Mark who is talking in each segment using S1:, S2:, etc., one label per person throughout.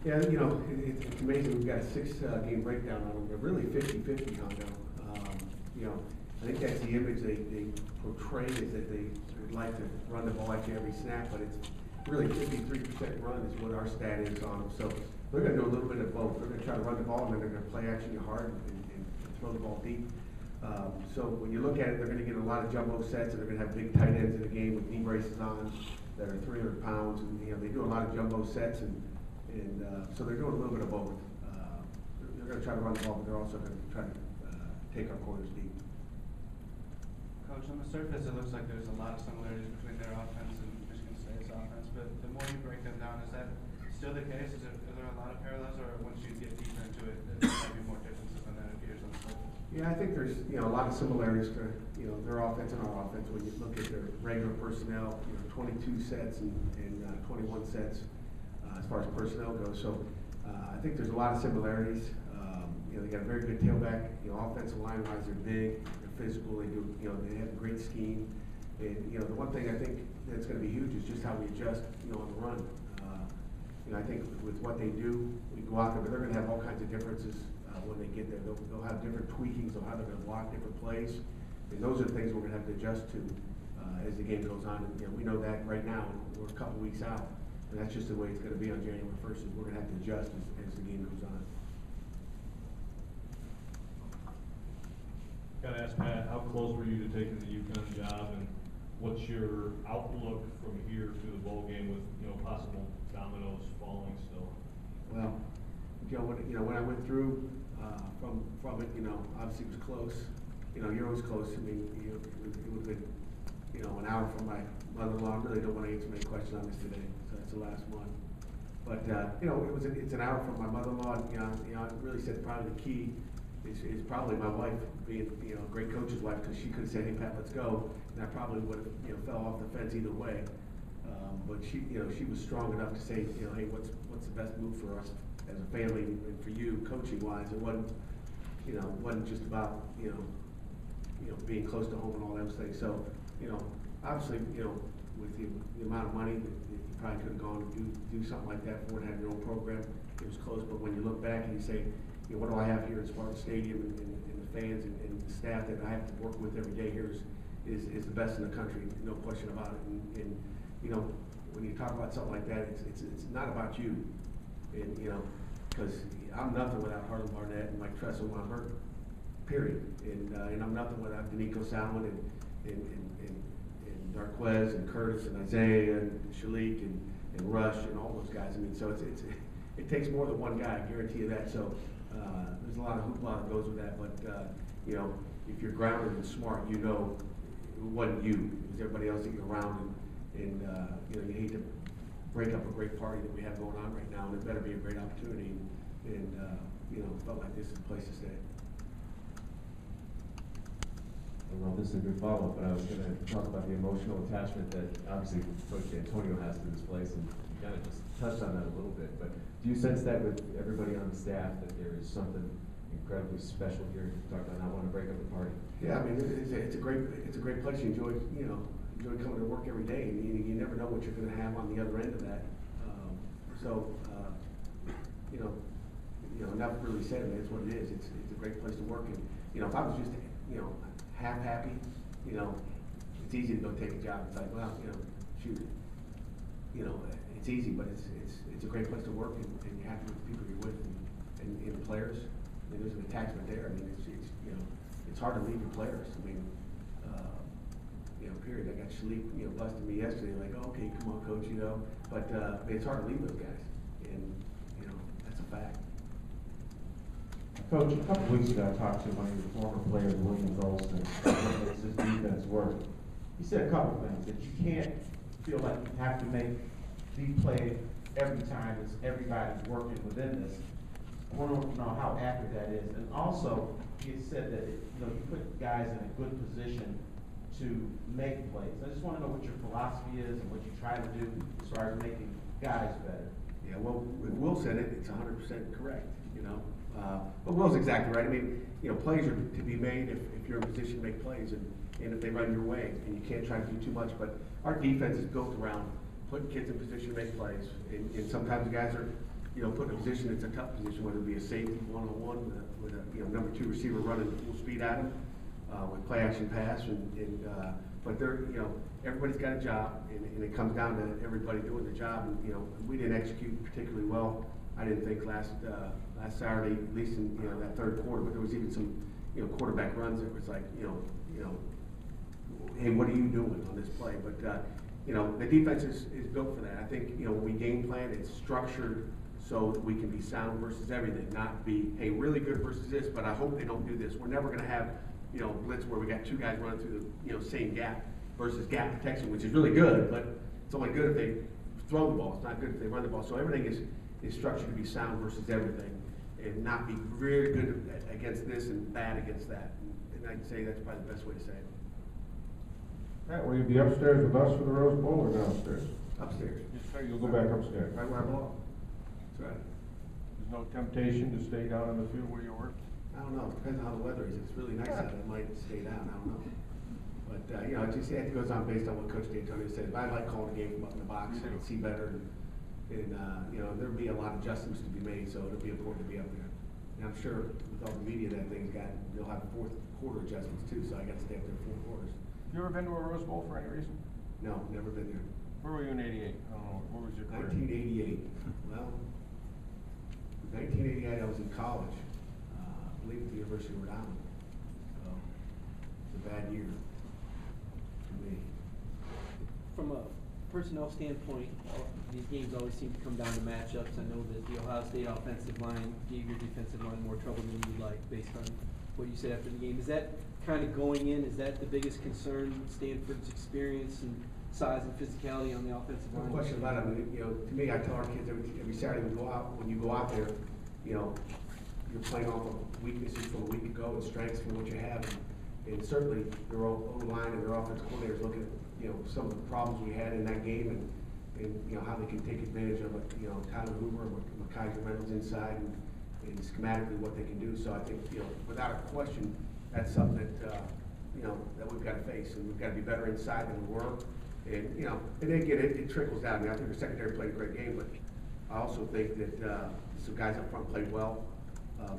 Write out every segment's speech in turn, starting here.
S1: Yeah, you know, it's amazing. We've got a six-game breakdown on them. They're really 50-50, Hondo. You know, I think that's the image they portray is that they would like to run the ball at you every snap, but it's really 53% run is what our stat is on them. So they're going to do a little bit of both. They're going to try to run the ball, and then they're going to play action you hard and throw the ball deep. So when you look at it, they're going to get a lot of jumbo sets, and they're going to have big tight ends in the game with knee braces on that are 300 pounds, and you know they do a lot of jumbo sets, and so they're doing a little bit of both. They're going to try to run the ball, but they're also going to try to take our corners deep.
S2: Coach, on the surface, it looks like there's a lot of similarities between their offense and Michigan State's offense, but the more you break them down, is that still the case? Are there a lot of parallels, or once you get deeper into it, there might be more differences than that appears on the surface?
S1: Yeah, I think there's a lot of similarities to their offense and our offense. When you look at their regular personnel, 22 sets and 21 sets as far as personnel goes. So I think there's a lot of similarities. They got a very good tailback. Offensive line wise, they're big, they're physical. They do, they have a great scheme. And the one thing I think that's going to be huge is just how we adjust, on the run. I think with what they do, we go out there, but they're going to have all kinds of differences when they get there. They'll have different tweakings on how they're going to block different plays, and those are the things we're going to have to adjust to as the game goes on. And we know that right now. We're a couple weeks out, and that's just the way it's going to be on January 1st. Is we're going to have to adjust as the game goes on.
S3: Got to ask Matt, how close were you to taking the UConn job, and what's your outlook from here to the bowl game with possible dominoes falling still?
S1: Well, when I went through from it, obviously it was close. You're always close. I mean, it would have been an hour from my mother-in-law. I really don't want to answer many questions on this today, so that's the last one. But it's an hour from my mother-in-law. I really said probably the key is probably my wife being a great coach's wife, because she could have said, "Hey Pat, let's go," and I probably would have fell off the fence either way. But she was strong enough to say, "Hey, what's the best move for us as a family and for you coaching wise?" It wasn't just about being close to home and all those things. So obviously with the amount of money that you probably could have gone and do something like that for it, have your own program. It was close, but when you look back and you say, what do I have here at Spartan Stadium and the fans and the staff that I have to work with every day here is the best in the country, no question about it. And when you talk about something like that, it's not about you, and because I'm nothing without Harlan Barnett and Mike Tressel when I'm hurt, period. And I'm nothing without Danico Salmon and Darquez and Curtis and Isaiah and Shalik and Rush and all those guys. I mean, so it takes more than one guy, I guarantee you that. So there's a lot of hoopla that goes with that, but if you're grounded and smart, it wasn't you. It was everybody else that you're around, and you hate to break up a great party that we have going on right now, and it better be a great opportunity, and felt like this is the place to stay.
S4: I don't know if this is a good follow-up, but I was going to talk about the emotional attachment that obviously Coach Antonio has to this place, and you kind of just touched on that a little bit. But do you sense that with everybody on the staff, that there is something incredibly special here? You talked about not wanting to break up the party.
S1: Yeah, I mean it's a great place. You enjoy coming to work every day, and you never know what you're going to have on the other end of that. Enough really said. I mean, it's what it is. It's a great place to work, and if I was just half happy, it's easy to go take a job. It's like, well, shoot, it's easy, but it's a great place to work, and you're happy with the people you're with and the players. I mean, there's an attachment there. I mean, it's hard to leave your players. I mean, period. I got Shalik, busting me yesterday, like, oh, okay, come on, coach, but it's hard to leave those guys, and that's a fact.
S5: Coach, a couple weeks ago I talked to one of your former players, William Golston, that makes his defense work. He said a couple things, that you can't feel like you have to make the play every time as everybody's working within this. I want to know how accurate that is. And also, he had said that you put guys in a good position to make plays. I just want to know what your philosophy is and what you try to do as far as making guys better.
S1: Yeah, well, if Will said it, it's 100% correct, But Will's exactly right. I mean, plays are to be made if you're in a position to make plays, and if they run your way, and you can't try to do too much. But our defense is built around putting kids in position to make plays, and sometimes the guys are you know, put in a position that's a tough position, whether it be a safety one-on-one with a, you know, number 2 receiver running full speed at him, with play action pass, but they're, you know, everybody's got a job, and it comes down to everybody doing the job, and, you know, we didn't execute particularly well. I didn't think last Saturday, at least in, you know, that third quarter, but there was even some, you know, quarterback runs that was like, you know, hey, what are you doing on this play? But, you know, the defense is built for that. I think, you know, when we game plan, it's structured so that we can be sound versus everything, not be, hey, really good versus this, but I hope they don't do this. We're never gonna have, you know, blitz where we got 2 guys running through the, you know, same gap versus gap protection, which is really good, but it's only good if they throw the ball. It's not good if they run the ball. So everything is structured to be sound versus everything, and not be very good against this and bad against that. And I'd say that's probably the best way to say it.
S6: Pat, will you be upstairs with us for the Rose Bowl or downstairs?
S1: Upstairs.
S6: Yes, sir, you'll go back upstairs.
S1: Right where I belong. That's right.
S6: There's no temptation to stay down on the field where you work?
S1: I don't know, it depends on how the weather is. If it's really nice out, I might stay down, I don't know. But, you know, it goes on based on what Coach D'Antonio said. I like calling a game from up in the box, I can see better, and you know, there'll be a lot of adjustments to be made, so it'll be important to be up there. And I'm sure with all the media that thing's got, they'll have fourth quarter adjustments too, so I got to stay up there 4 quarters.
S6: You ever been to a Rose Bowl for any reason?
S1: No, never been there.
S6: Where were you in '88? I don't know, what was your career?
S1: 1988, well, 1988 I was in college, I believe at the University of Rhode Island. So, it's a bad year for me.
S7: From a personnel standpoint, these games always seem to come down to matchups. I know that the Ohio State offensive line gave your defensive line more trouble than you'd like, based on what you said after the game. Is that kind of going in, is that the biggest concern, Stanford's experience and size and physicality on the offensive line?
S1: No question about it. I mean, you know, to me, I tell our kids every Saturday we go out, when you go out there, you know, you're playing off of weaknesses from a week ago and strengths from what you have. And certainly their O-line and their offensive coordinators looking at, you know, some of the problems we had in that game, and you know, how they can take advantage of it, you know, Tyler Hoover and Kaiser Reynolds inside, and schematically what they can do. So I think, you know, without a question, that's something that, you know, that we've got to face, and we've got to be better inside than we were. And, you know, and then again, it trickles down. I mean, I think the secondary played a great game, but I also think that some guys up front played well,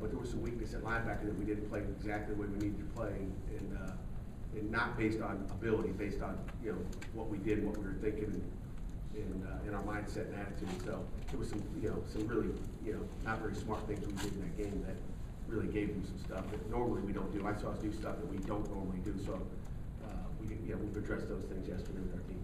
S1: but there was some weakness at linebacker that we didn't play exactly the way we needed to play, and not based on ability, based on, you know, what we did and what we were thinking, and our mindset and attitude. So there was some, you know, some really, you know, not very smart things we did in that game that really gave them some stuff that normally we don't do. I saw us do stuff that we don't normally do. So we've addressed those things yesterday with our team.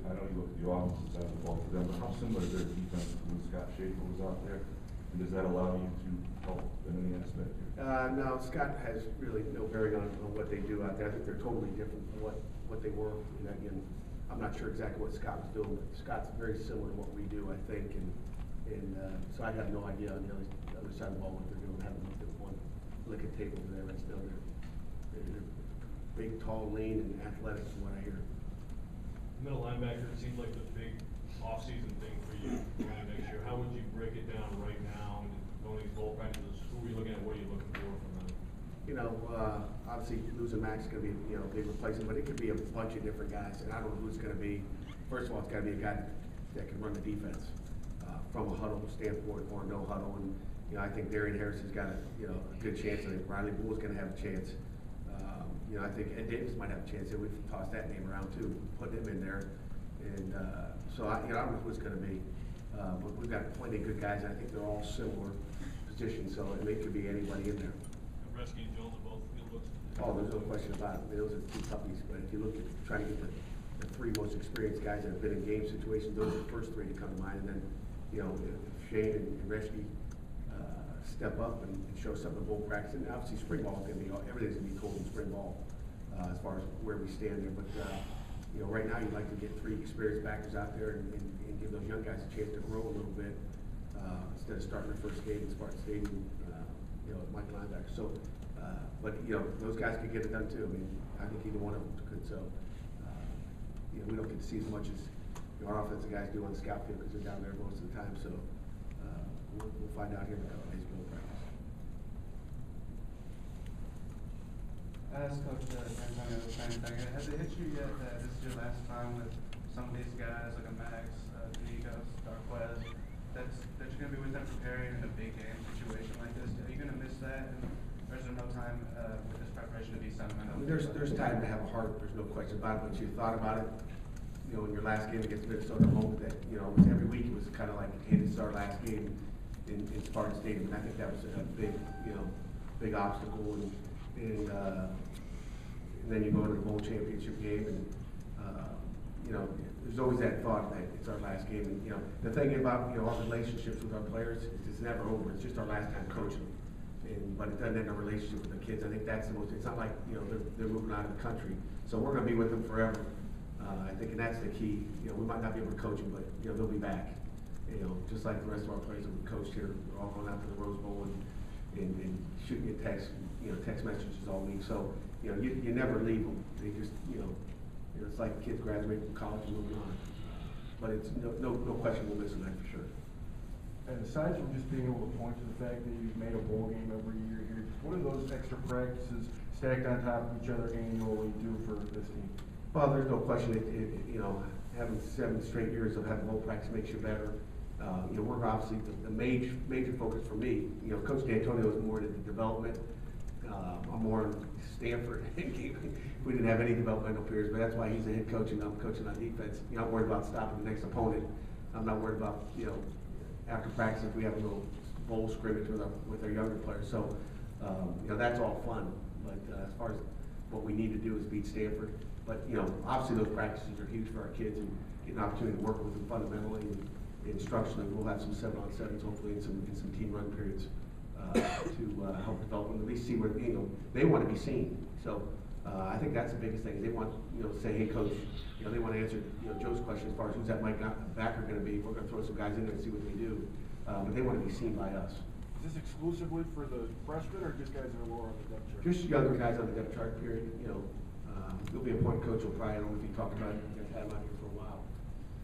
S8: I know you look at the offensive side of the ball for them, but how similar is their defense to when Scott Schaefer was out there? And does that allow you to help in any aspect here?
S1: No, Scott has really no bearing on what they do out there. I think they're totally different from what they were. And again, I'm not sure exactly what Scott was doing, but Scott's very similar to what we do, I think. And so I have no idea on the other side of the ball what they're doing. I haven't looked at one lick of tape over there, but still they're big, tall, lean, and athletic from what I hear.
S3: Middle linebacker, it seems like the big off-season thing for you. You want to make sure, how would you break it down right now? Going these bowl practices, who are you looking at? What are you looking for from them?
S1: You know, obviously losing Max is going to be, you know, a big replacement, but it could be a bunch of different guys, and I don't know who it's going to be. First of all, it's got to be a guy that can run the defense from a huddle standpoint or no huddle, and you know, I think Darian Harrison's got a good chance. I think Riley Bull's going to have a chance. You know, I think Ed Davis might have a chance. We've tossed that name around too, putting him in there, and so I don't know who it's going to be, but we've got plenty of good guys, and I think they're all similar positions, so it could be anybody in there.
S3: Rescue and Jones are both field looks.
S1: Oh, there's no question about it. I mean, those are 2 puppies, but if you look at trying to get the 3 most experienced guys that have been in game situations, those are the first 3 to come to mind. And then, you know, if Shane and Reschke step up and show something in bowl practice, and obviously spring ball is going to be, everything's going to be told in spring ball as far as where we stand there. But, you know, right now you'd like to get 3 experienced backers out there and give those young guys a chance to grow a little bit instead of starting their first game in Spartan Stadium, you know, at Mike linebacker. So, but, you know, those guys could get it done too. I mean, I think either one of them could. So, you know, we don't get to see as much as our offensive guys do on the scout field because they're down there most of the time. So, we'll find out here in a couple days ago practice.
S2: I asked Coach D'Antonio the same thing. Has it hit you yet that this is your last time with some of these guys, like a Max, Nikos, Darquez, that be with them preparing in a big game situation like this? Are you gonna miss that? Or is there no time, with this preparation to be sentimental?
S1: I mean, there's time to have a heart, there's no question about it, but you thought about it, you know, in your last game against Minnesota home, that, you know, every week it was kind of like, hey, this is our last game in Spartan Stadium, and I think that was a big, you know, big obstacle, and then you go into the bowl championship game, and, you know, there's always that thought that it's our last game, and, you know, the thing about, you know, our relationships with our players is it's never over, it's just our last time coaching them. But it doesn't end our relationship with the kids. I think that's the most, it's not like, you know, they're moving out of the country. So we're gonna be with them forever. I think, and that's the key. You know, we might not be able to coach them, but, you know, they'll be back. You know, just like the rest of our players that we coached here, we're all going out to the Rose Bowl and shooting you text messages all week. So, you know, you never leave them. They just, you know, it's like kids graduating from college and moving on. But it's no question we'll miss them, that for sure.
S6: And aside from just being able to point to the fact that you've made a bowl game every year here, what do those extra practices stacked on top of each other annually do for this team?
S1: Well, there's no question, you know, having 7 straight years of having bowl practice makes you better. You know, we're obviously, the major focus for me, you know, Coach D'Antonio is more into the development. I'm more in Stanford. We didn't have any developmental periods, but that's why he's the head coach and I'm coaching on defense. You know, I'm worried about stopping the next opponent. I'm not worried about, you know, after practice, if we have a little bowl scrimmage with our younger players. So, you know, that's all fun. But as far as what we need to do is beat Stanford. But, you know, obviously those practices are huge for our kids and get an opportunity to work with them fundamentally and instructionally. We'll have some 7-on-7s hopefully in some team run periods to help develop them, at least see where, you know, they want to be seen. So I think that's the biggest thing. They want, you know, to say, hey, coach, you know, they want to answer, you know, Joe's question as far as who's that Mike backer going to be. We're going to throw some guys in there and see what they do. But they want to be seen by us.
S6: Is this exclusively for the freshmen or just guys that are lower on the depth chart?
S1: Just younger guys on the depth chart period, you know. There'll be a point coach will probably, I don't know if you talked about it, I've had him out here for a while,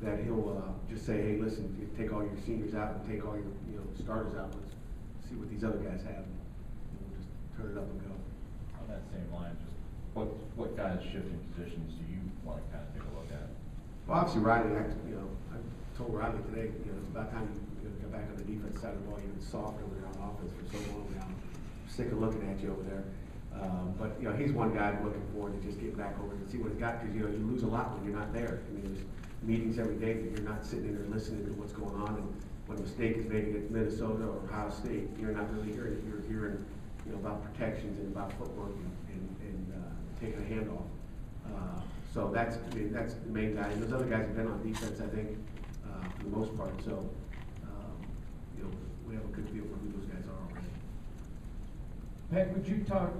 S1: that he'll just say, hey, listen, you take all your seniors out and take all your, you know, starters out. Let's see what these other guys have. And we'll just turn it up and go.
S9: On that same line, just what guys shifting positions do you want to kind of take a look at?
S1: Well, obviously Riley, you know, I told Riley today, you know, it's about time you know, get back on the defense side of the ball. You've been soft over there on offense for so long now. I'm sick of looking at you over there. But, you know, he's one guy I'm looking forward to just getting back over and see what he's got, because, you know, you lose a lot when you're not there. I mean, there's meetings every day that you're not sitting in there listening to what's going on, and when a mistake is made against Minnesota or Ohio State, you're not really hearing it. You're hearing, you know, about protections and about footwork and taking a handoff. So that's the main guy. And those other guys have been on defense, I think, for the most part. So, you know, we have a good feel for who those guys are already.
S10: Pat, would you talk,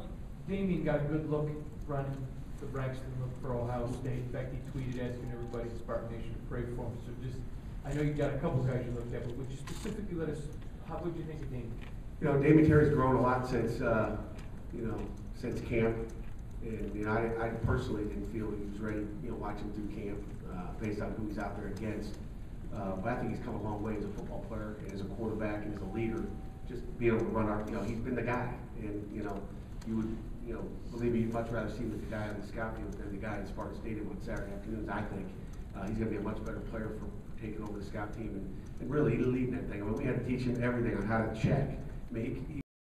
S10: Damien got a good look running the Braxton look for Ohio State. In fact, he tweeted asking everybody in Spartan Nation to pray for him. So just, I know you got a couple guys you looked at, but would you specifically let us, how would you think of Damien?
S1: You know, Damien Terry's grown a lot since, you know, since camp. And, you know, I personally didn't feel he was ready, you know, watching him through camp, based on who he's out there against. But I think he's come a long way as a football player and as a quarterback and as a leader. Just being able to run our, you know, he's been the guy. And, you know, you would, you know, believe me, you'd much rather see him with the guy on the scout field than the guy in Spartan Stadium on Saturday afternoons, I think. He's going to be a much better player for taking over the scout team and really leading that thing. I mean, we had to teach him everything on how to check. I mean, he